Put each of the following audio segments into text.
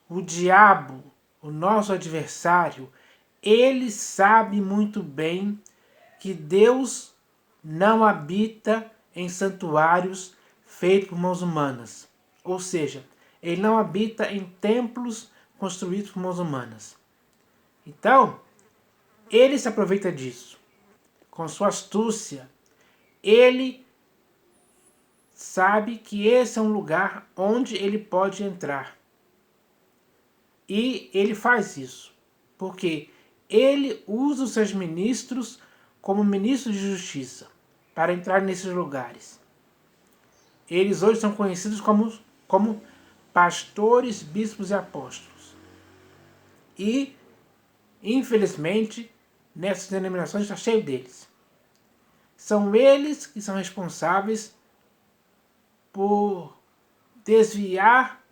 o diabo, o nosso adversário, ele sabe muito bem que Deus não habita em santuários feitos por mãos humanas. Ou seja, ele não habita em templos construídos por mãos humanas. Então, ele se aproveita disso. Com sua astúcia, ele sabe que esse é um lugar onde ele pode entrar. E ele faz isso, porque ele usa os seus ministros como ministros de justiça para entrar nesses lugares. Eles hoje são conhecidos como pastores, bispos e apóstolos. E, infelizmente, nessas denominações está cheio deles. São eles que são responsáveis por desviar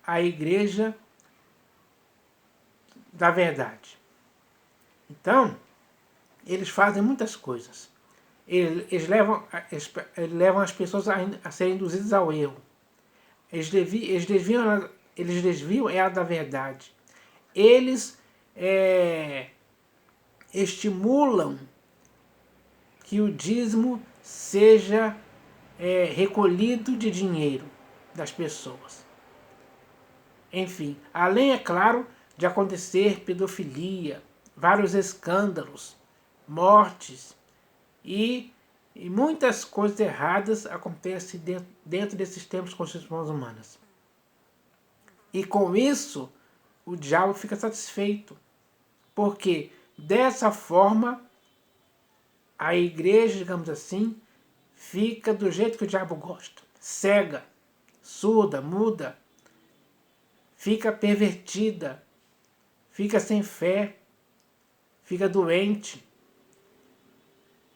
a igreja da verdade. Então, eles fazem muitas coisas. Eles levam as pessoas a serem induzidas ao erro. Eles desviam ela da verdade. Eles estimulam que o dízimo seja recolhido de dinheiro das pessoas. Enfim, além, é claro, de acontecer pedofilia, vários escândalos, mortes e muitas coisas erradas acontecem dentro desses templos construídos por mãos humanas. E com isso, o diabo fica satisfeito, porque dessa forma a igreja, digamos assim, fica do jeito que o diabo gosta, cega, surda, muda, fica pervertida, fica sem fé, fica doente,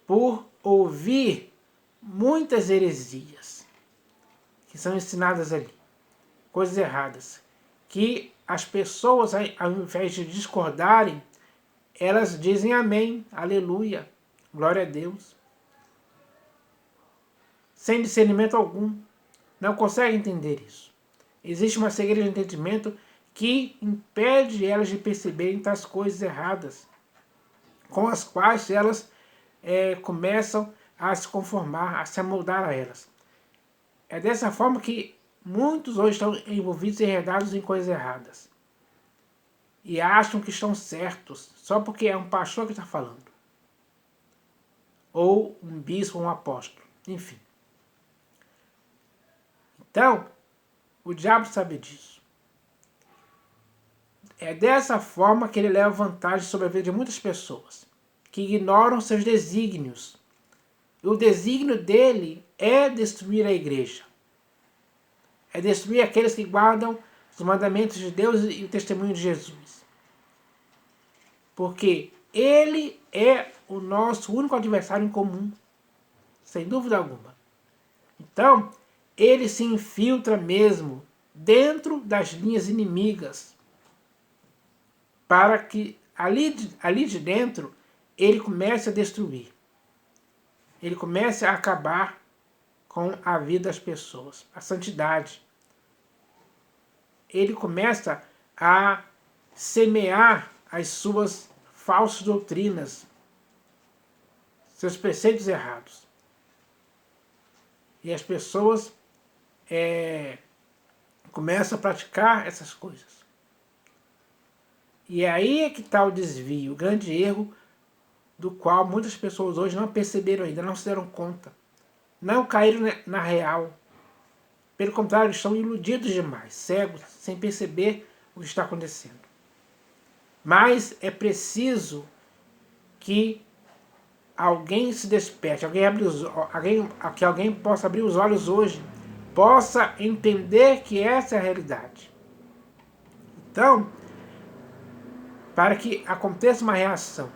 por ouvir muitas heresias que são ensinadas ali, coisas erradas, que as pessoas, ao invés de discordarem, elas dizem amém, aleluia, glória a Deus, sem discernimento algum, não conseguem entender isso. Existe uma cegueira de entendimento que impede elas de perceberem tais coisas erradas, com as quais elas começam a se conformar, a se amoldar a elas. É dessa forma que muitos hoje estão envolvidos e enredados em coisas erradas. E acham que estão certos, só porque é um pastor que está falando. Ou um bispo, um apóstolo, enfim. Então, o diabo sabe disso. É dessa forma que ele leva vantagem sobre a vida de muitas pessoas, que ignoram seus desígnios. E o desígnio dele é destruir a igreja. É destruir aqueles que guardam os mandamentos de Deus e o testemunho de Jesus. Porque ele é o nosso único adversário em comum, sem dúvida alguma. Então, ele se infiltra mesmo dentro das linhas inimigas, para que ali de dentro ele comece a destruir. Ele comece a acabar com a vida das pessoas, a santidade. Ele começa a semear as suas falsas doutrinas, seus preceitos errados. E as pessoas começam a praticar essas coisas. E aí é que está o desvio, o grande erro do qual muitas pessoas hoje não perceberam ainda, não se deram conta. Não caíram na real. Pelo contrário, estão iludidos demais, cegos, sem perceber o que está acontecendo. Mas é preciso que alguém se desperte, que alguém possa abrir os olhos hoje, possa entender que essa é a realidade. Então, para que aconteça uma reação,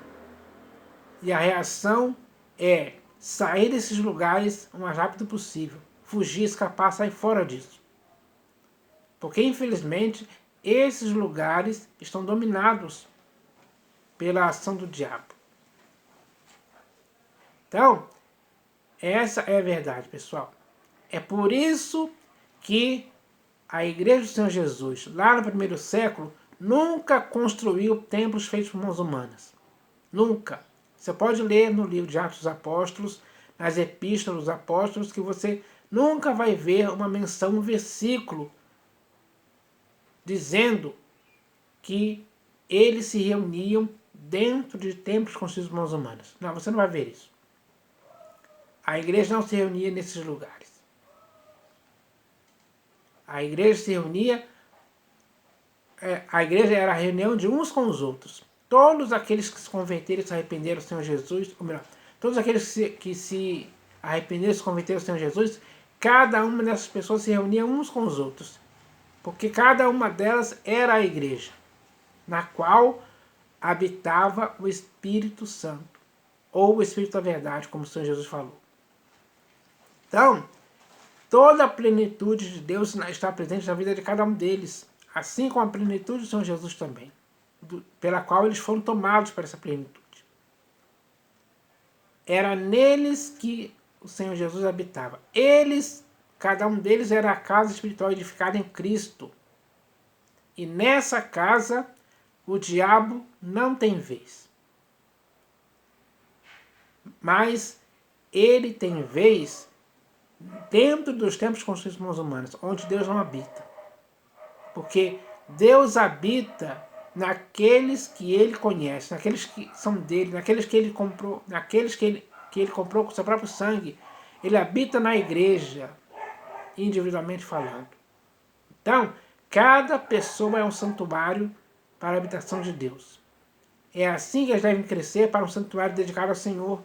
e a reação é sair desses lugares o mais rápido possível, fugir, escapar, sair fora disso. Porque, infelizmente, esses lugares estão dominados pela ação do diabo. Então, essa é a verdade, pessoal. É por isso que a igreja do Senhor Jesus, lá no primeiro século, nunca construiu templos feitos por mãos humanas. Nunca. Você pode ler no livro de Atos dos Apóstolos, nas epístolas dos apóstolos, que você nunca vai ver uma menção, um versículo, dizendo que eles se reuniam dentro de templos construídos por mãos humanas. Não, você não vai ver isso. A igreja não se reunia nesses lugares. A igreja se reunia, a igreja era a reunião de uns com os outros. Todos aqueles que se converteram e se arrependeram do Senhor Jesus, ou melhor, todos aqueles que se arrependeram e se converteram ao Senhor Jesus, cada uma dessas pessoas se reunia uns com os outros. Porque cada uma delas era a igreja, na qual habitava o Espírito Santo, ou o Espírito da Verdade, como o Senhor Jesus falou. Então, toda a plenitude de Deus está presente na vida de cada um deles, assim como a plenitude do Senhor Jesus também, pela qual eles foram tomados para essa plenitude. Era neles que o Senhor Jesus habitava. Eles, cada um deles era a casa espiritual edificada em Cristo. E nessa casa, o diabo não tem vez. Mas ele tem vez dentro dos templos construídos por mãos humanas, onde Deus não habita. Porque Deus habita naqueles que ele conhece, naqueles que são dele, naqueles que ele comprou, naqueles que ele comprou com seu próprio sangue. Ele habita na igreja, individualmente falando. Então, cada pessoa é um santuário para a habitação de Deus. É assim que eles devem crescer para um santuário dedicado ao Senhor.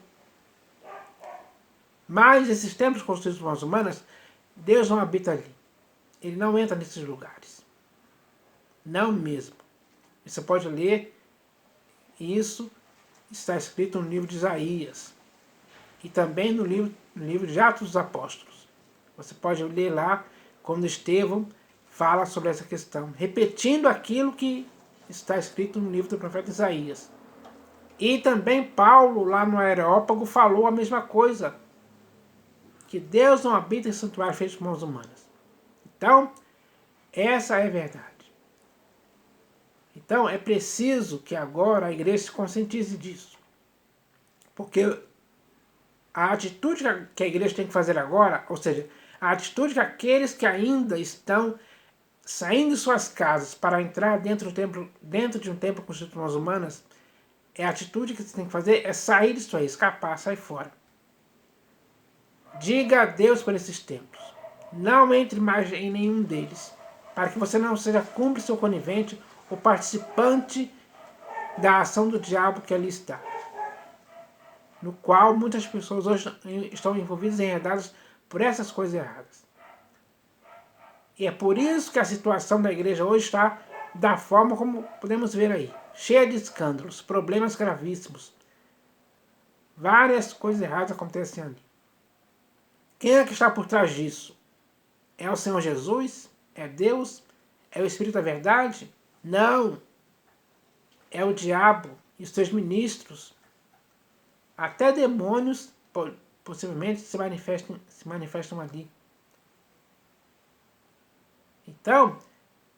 Mas esses templos construídos por mãos humanas, Deus não habita ali. Ele não entra nesses lugares. Não mesmo. Você pode ler isso, está escrito no livro de Isaías. E também no livro de Atos dos Apóstolos. Você pode ler lá quando Estevão fala sobre essa questão, repetindo aquilo que está escrito no livro do profeta Isaías. E também Paulo, lá no Areópago, falou a mesma coisa, que Deus não habita em santuário feito por mãos humanas. Então, essa é a verdade. Então, é preciso que agora a igreja se conscientize disso. Porque a atitude que a igreja tem que fazer agora, ou seja, a atitude que aqueles que ainda estão saindo de suas casas para entrar dentro de um templo construído por mãos humanas, a atitude que você tem que fazer é sair disso aí, escapar, sair fora. Diga adeus por esses templos. Não entre mais em nenhum deles, para que você não seja cúmplice ou conivente ou participante da ação do diabo que ali está, no qual muitas pessoas hoje estão envolvidas e enredadas por essas coisas erradas. E é por isso que a situação da igreja hoje está da forma como podemos ver aí, cheia de escândalos, problemas gravíssimos. Várias coisas erradas acontecem ali. Quem é que está por trás disso? É o Senhor Jesus? É Deus? É o Espírito da Verdade? Não. É o diabo e os seus ministros. Até demônios possivelmente se manifestam ali. Então,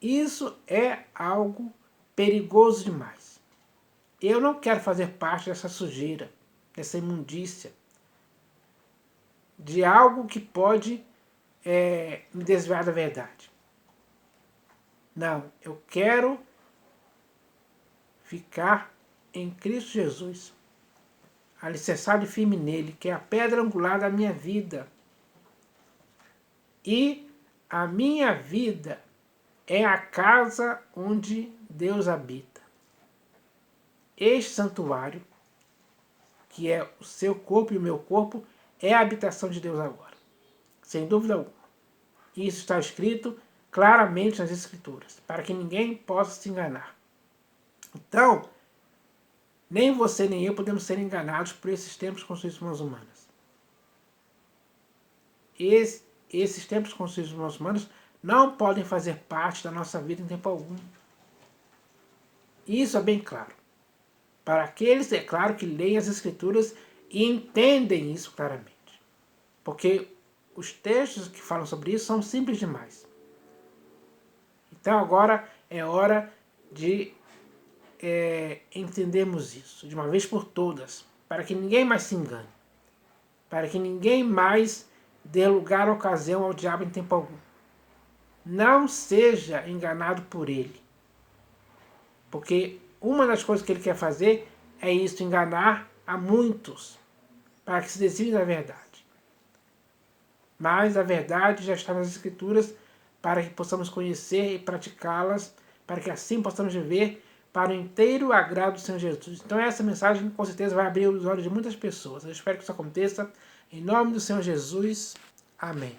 isso é algo perigoso demais. Eu não quero fazer parte dessa sujeira, dessa imundícia, de algo que pode me desviar da verdade. Não, eu quero ficar em Cristo Jesus, alicerçado e firme nele, que é a pedra angular da minha vida. E a minha vida é a casa onde Deus habita. Este santuário, que é o seu corpo e o meu corpo, é a habitação de Deus agora. Sem dúvida alguma. Isso está escrito claramente nas Escrituras, para que ninguém possa se enganar. Então, nem você nem eu podemos ser enganados por esses templos construídos por mãos humanas. Esses templos construídos por mãos humanas não podem fazer parte da nossa vida em tempo algum. Isso é bem claro. Para aqueles, é claro, que leem as Escrituras e entendem isso claramente. Porque os textos que falam sobre isso são simples demais. Então agora é hora de entendermos isso, de uma vez por todas, para que ninguém mais se engane, para que ninguém mais dê lugar ou ocasião ao diabo em tempo algum. Não seja enganado por ele, porque uma das coisas que ele quer fazer é isso, enganar a muitos, para que se desviem da verdade. Mas a verdade já está nas Escrituras, para que possamos conhecer e praticá-las, para que assim possamos viver para o inteiro agrado do Senhor Jesus. Então essa mensagem com certeza vai abrir os olhos de muitas pessoas. Eu espero que isso aconteça. Em nome do Senhor Jesus. Amém.